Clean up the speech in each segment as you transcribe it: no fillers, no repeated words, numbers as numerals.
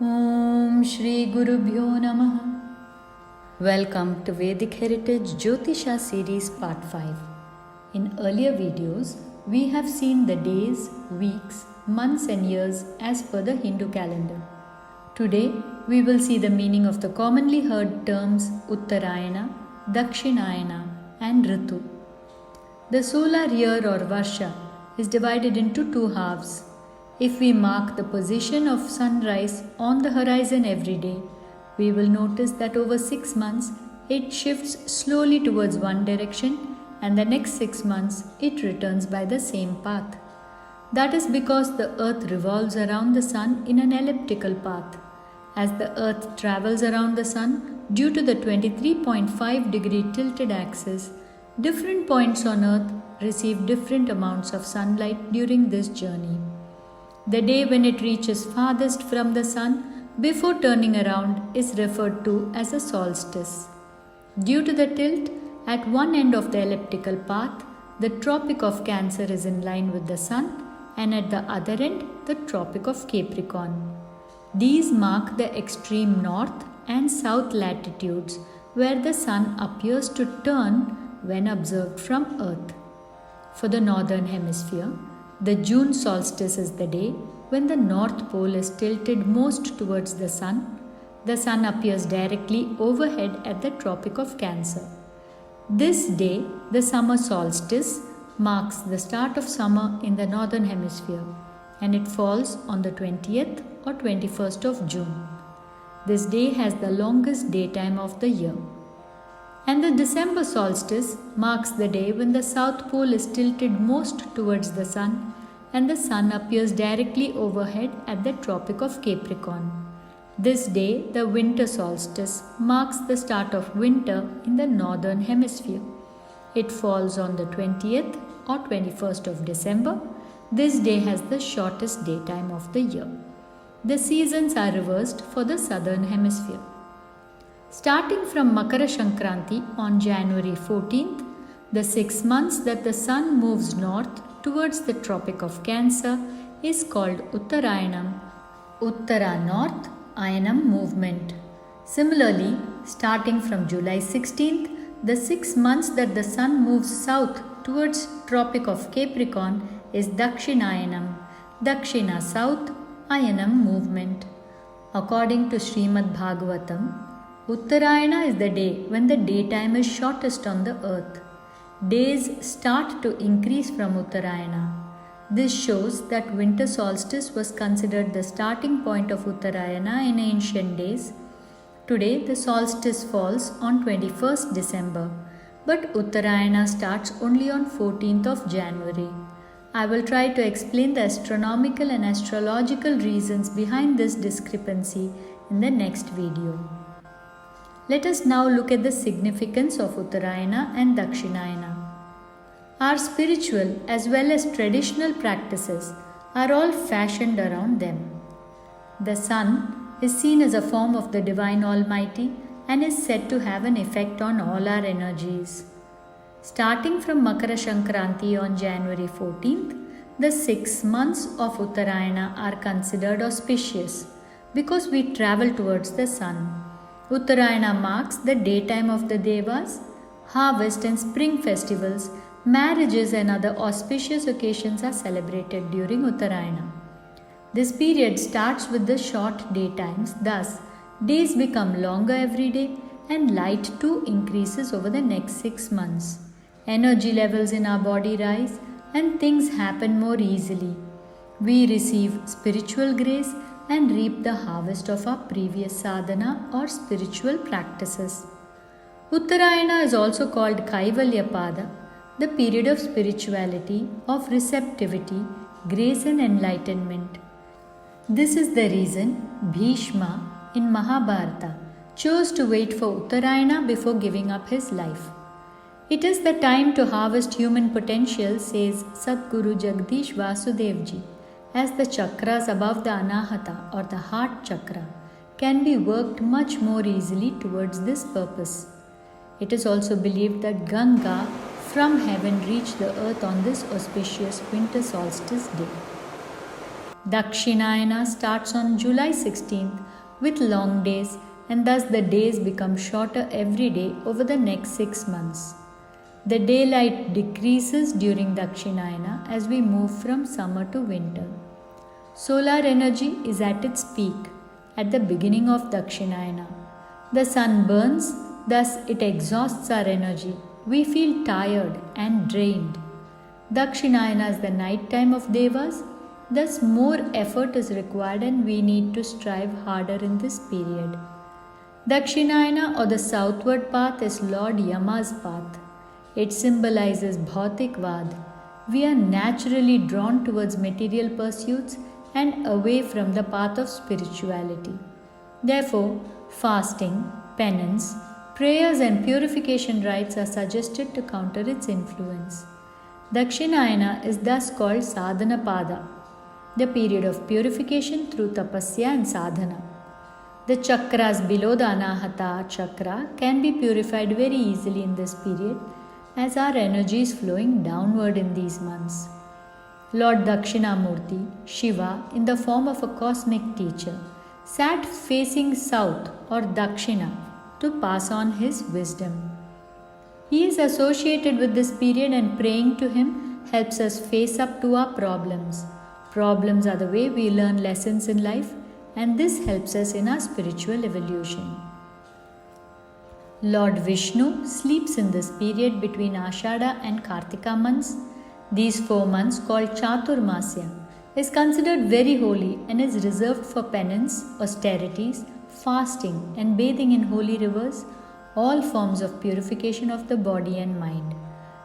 Om Shri Gurubhyo Namaha. Welcome to Vedic Heritage Jyotisha series part 5. In earlier videos, we have seen the days, weeks, months and years as per the Hindu calendar. Today, we will see the meaning of the commonly heard terms Uttarayana, Dakshinayana and Ritu. The solar year or Varsha is divided into two halves. If we mark the position of sunrise on the horizon every day, we will notice that over 6 months it shifts slowly towards one direction and the next 6 months it returns by the same path. That is because the earth revolves around the sun in an elliptical path. As the earth travels around the sun due to the 23.5 degree tilted axis, different points on earth receive different amounts of sunlight during this journey. The day when it reaches farthest from the sun before turning around is referred to as a solstice. Due to the tilt, at one end of the elliptical path, the Tropic of Cancer is in line with the sun, and at the other end, the Tropic of Capricorn. These mark the extreme north and south latitudes where the sun appears to turn when observed from Earth. For the northern hemisphere, the June solstice is the day when the North Pole is tilted most towards the sun. The sun appears directly overhead at the Tropic of Cancer. This day, the summer solstice, marks the start of summer in the northern hemisphere, and it falls on the 20th or 21st of June. This day has the longest daytime of the year. And the December solstice marks the day when the South Pole is tilted most towards the sun and the sun appears directly overhead at the Tropic of Capricorn. This day, the winter solstice, marks the start of winter in the northern hemisphere. It falls on the 20th or 21st of December. This day has the shortest daytime of the year. The seasons are reversed for the southern hemisphere. Starting from Makara Sankranti on January 14th, the 6 months that the sun moves north towards the Tropic of Cancer is called Uttarayanam, Uttara North, Ayanam movement. Similarly, starting from July 16th, the 6 months that the sun moves south towards Tropic of Capricorn is Dakshinayanam, Dakshina South, Ayanam movement. According to Srimad Bhagavatam, Uttarayana is the day when the daytime is shortest on the earth. Days start to increase from Uttarayana. This shows that winter solstice was considered the starting point of Uttarayana in ancient days. Today the solstice falls on 21st December, but Uttarayana starts only on 14th of January. I will try to explain the astronomical and astrological reasons behind this discrepancy in the next video. Let us now look at the significance of Uttarayana and Dakshinayana. Our spiritual as well as traditional practices are all fashioned around them. The sun is seen as a form of the Divine Almighty and is said to have an effect on all our energies. Starting from Makara Sankranti on January 14th, the 6 months of Uttarayana are considered auspicious because we travel towards the sun. Uttarayana marks the daytime of the Devas. Harvest and spring festivals, marriages and other auspicious occasions are celebrated during Uttarayana. This period starts with the short daytimes, thus days become longer every day and light too increases over the next 6 months. Energy levels in our body rise and things happen more easily. We receive spiritual grace and reap the harvest of our previous sadhana or spiritual practices. Uttarayana is also called Kaivalyapada, the period of spirituality, of receptivity, grace and enlightenment. This is the reason Bhishma in Mahabharata chose to wait for Uttarayana before giving up his life. It is the time to harvest human potential, says Sadguru Jagdish Vasudevji, as the chakras above the Anahata or the heart chakra can be worked much more easily towards this purpose. It is also believed that Ganga from heaven reached the earth on this auspicious winter solstice day. Dakshinayana starts on July 16th with long days, and thus the days become shorter every day over the next 6 months. The daylight decreases during Dakshinayana as we move from summer to winter. Solar energy is at its peak at the beginning of Dakshinayana. The sun burns, thus it exhausts our energy. We feel tired and drained. Dakshinayana is the night time of Devas, thus more effort is required and we need to strive harder in this period. Dakshinayana or the southward path is Lord Yama's path. It symbolizes Bhautikvad. We are naturally drawn towards material pursuits and away from the path of spirituality. Therefore, fasting, penance, prayers and purification rites are suggested to counter its influence. Dakshinayana is thus called Sadhana Pada, the period of purification through tapasya and sadhana. The chakras below the Anahata chakra can be purified very easily in this period as our energy is flowing downward in these months. Lord Dakshinamurti, Shiva, in the form of a cosmic teacher, sat facing south or Dakshina to pass on his wisdom. He is associated with this period and praying to him helps us face up to our problems. Problems are the way we learn lessons in life, and this helps us in our spiritual evolution. Lord Vishnu sleeps in this period between Ashada and Kartika months. These 4 months, called Chaturmasya, is considered very holy and is reserved for penance, austerities, fasting, and bathing in holy rivers, all forms of purification of the body and mind.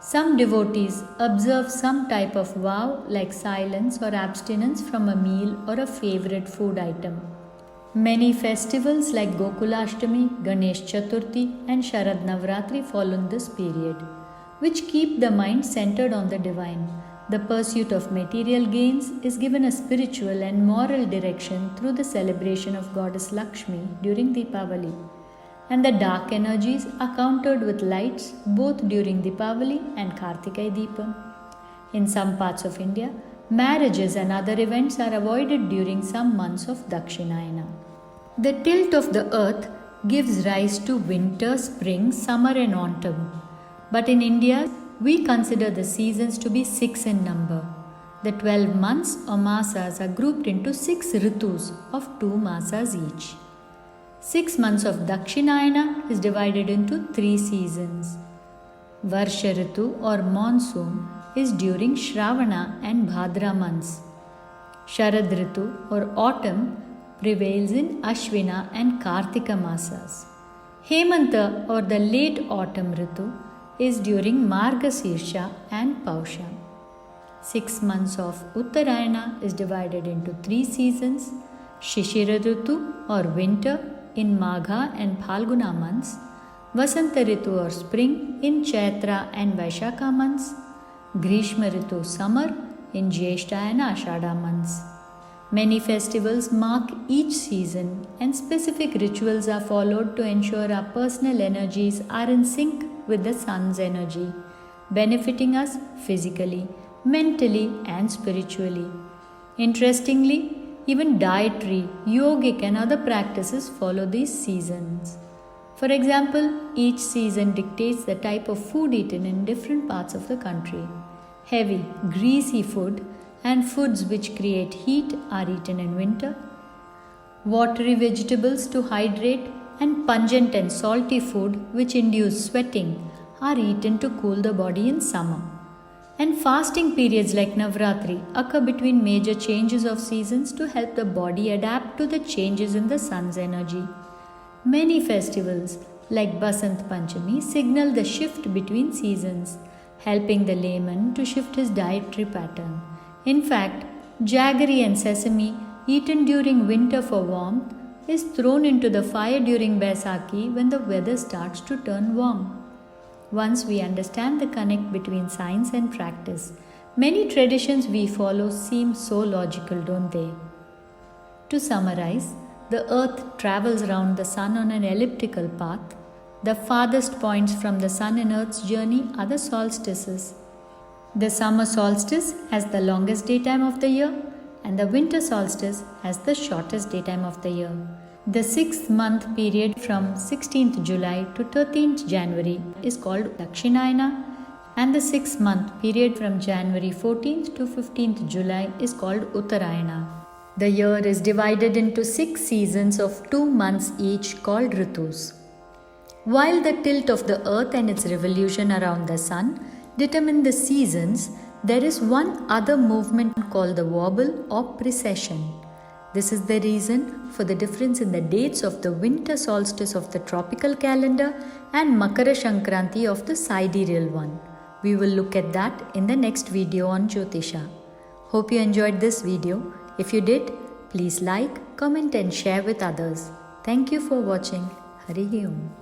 Some devotees observe some type of vow like silence or abstinence from a meal or a favorite food item. Many festivals like Gokulashtami, Ganesh Chaturthi, and Sharad Navratri fall in this period, which keep the mind centered on the divine. The pursuit of material gains is given a spiritual and moral direction through the celebration of Goddess Lakshmi during Deepavali. And the dark energies are countered with lights both during Deepavali and Kartikai Deepam. In some parts of India, marriages and other events are avoided during some months of Dakshinayana. The tilt of the earth gives rise to winter, spring, summer and autumn. But in India, we consider the seasons to be 6 in number. The 12 months or masas are grouped into 6 ritus of 2 masas each. 6 months of Dakshinayana is divided into 3 seasons. Varsha Ritu or monsoon is during Shravana and Bhadra months. Sharad Ritu or autumn prevails in Ashvina and Kartika masas. Hemanta or the late autumn Ritu is during Margasirsha and Pausha. 6 months of Uttarayana is divided into 3 seasons. Shishira Ritu or winter in Magha and Phalguna months, Vasanta Ritu or spring in Chaitra and Vaishakha months, Grishma Ritu summer in Jyeshtha and Ashada months. Many festivals mark each season and specific rituals are followed to ensure our personal energies are in sync with the sun's energy, benefiting us physically, mentally and spiritually. Interestingly, even dietary, yogic and other practices follow these seasons. For example, each season dictates the type of food eaten in different parts of the country. Heavy, greasy food and foods which create heat are eaten in winter. Watery vegetables to hydrate and pungent and salty food which induce sweating are eaten to cool the body in summer. And fasting periods like Navratri occur between major changes of seasons to help the body adapt to the changes in the sun's energy. Many festivals like Basant Panchami signal the shift between seasons, helping the layman to shift his dietary pattern. In fact, jaggery and sesame eaten during winter for warmth is thrown into the fire during Baisakhi when the weather starts to turn warm. Once we understand the connect between science and practice, many traditions we follow seem so logical, don't they? To summarize, the earth travels around the sun on an elliptical path. The farthest points from the sun in earth's journey are the solstices. The summer solstice has the longest daytime of the year and the winter solstice has the shortest daytime of the year. The 6-month period from 16th July to 13th January is called Dakshinayana, and the 6-month period from January 14th to 15th July is called Uttarayana. The year is divided into 6 seasons of 2 months each called Ritus. While the tilt of the earth and its revolution around the sun determine the seasons, there is one other movement called the wobble or precession. This is the reason for the difference in the dates of the winter solstice of the tropical calendar and Makara Sankranti of the sidereal one. We will look at that in the next video on Jyotisha. Hope you enjoyed this video. If you did, please like, comment and share with others. Thank you for watching. Hari Om.